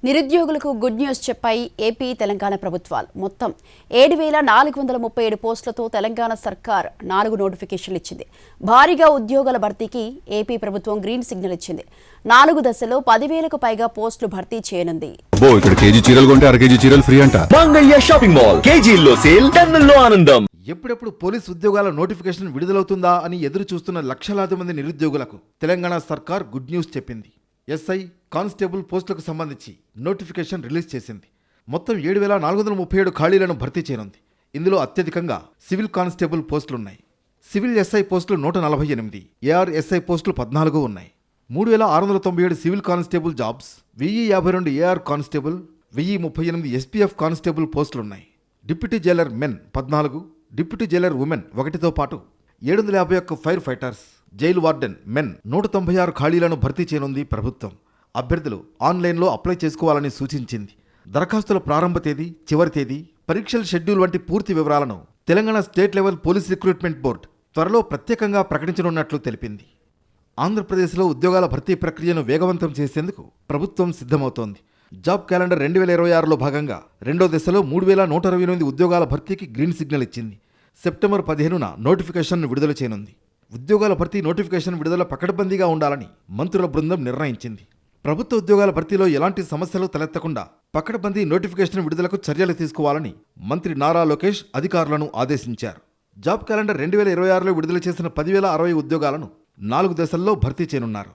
నిరుద్యోగులకు good news చెప్పాయి AP Telangana ప్రభుత్వాలు. మొత్తం 7,437 పోస్టులతో తెలంగాణ సర్కార్ 4 నోటిఫికేషన్లు ఇచ్చింది. భారీగా ఉద్యోగాల భర్తీకి ఏపీ ప్రభుత్వం గ్రీన్ సిగ్నల్ ఇచ్చింది. 4 దశల్లో 10,000కు పైగా పోస్టులు భర్తీ చేయనుంది. ఇక్కడ కేజీ చీరలు కొంటే అర కేజీ చీరలు ఫ్రీ అంట. మంగళ్య షాపింగ్ మాల్ కేజీల్లో సేల్ టన్నుల్లో ఆనందం. ఎప్పుడెప్పుడు పోలీస్ ఉద్యోగాల నోటిఫికేషన్ విడుదలవుతుందా అని ఎదురు చూస్తున్న లక్షలాది మంది నిరుద్యోగులకు తెలంగాణ సర్కార్ గుడ్ న్యూస్ చెప్పింది. ఎస్ఐ, కానిస్టేబుల్ పోస్టులకు సంబంధించి నోటిఫికేషన్ రిలీజ్ చేసింది. మొత్తం 7,437 ఖాళీలను భర్తీ చేయనుంది. ఇందులో అత్యధికంగా సివిల్ కానిస్టేబుల్ పోస్టులున్నాయి. సివిల్ ఎస్ఐ పోస్టులు 148, ఏఆర్ ఎస్ఐ పోస్టులు 14 ఉన్నాయి. 3,697 civil constable jobs, 1,052 AR constable, 1,038 SPF constable పోస్టులున్నాయి. Deputy jailer men 14, deputy jailer women 1తో పాటు 751 fire fighters, jail warden men 196 ఖాళీలను భర్తీ చేయనుంది ప్రభుత్వం. అభ్యర్థులు ఆన్లైన్లో అప్లై చేసుకోవాలని సూచించింది. దరఖాస్తుల ప్రారంభ తేదీ, చివరి తేదీ, పరీక్షల షెడ్యూల్ వంటి పూర్తి వివరాలను Telangana state level police recruitment board త్వరలో ప్రత్యేకంగా ప్రకటించనున్నట్లు తెలిపింది. ఆంధ్రప్రదేశ్లో ఉద్యోగాల భర్తీ ప్రక్రియను వేగవంతం చేసేందుకు ప్రభుత్వం సిద్ధమవుతోంది. జాబ్ క్యాలెండర్ 2026లో భాగంగా రెండో దశలో 3,128 ఉద్యోగాల భర్తీకి గ్రీన్ సిగ్నల్ ఇచ్చింది. సెప్టెంబర్ 15న నోటిఫికేషన్ను విడుదల చేయనుంది. ఉద్యోగాల భర్తీ నోటిఫికేషన్ విడుదల పకడ్బందీగా ఉండాలని మంత్రుల బృందం నిర్ణయించింది. ప్రభుత్వ ఉద్యోగాల భర్తీలో ఎలాంటి సమస్యలు తలెత్తకుండా పకడ్బందీ నోటిఫికేషన్ విడుదలకు చర్యలు తీసుకోవాలని మంత్రి నారా లోకేష్ అధికారులను ఆదేశించారు. జాబ్ క్యాలెండర్ 2026లో విడుదల చేసిన 10,060 ఉద్యోగాలను 4 దశల్లో భర్తీ చేయనున్నారు.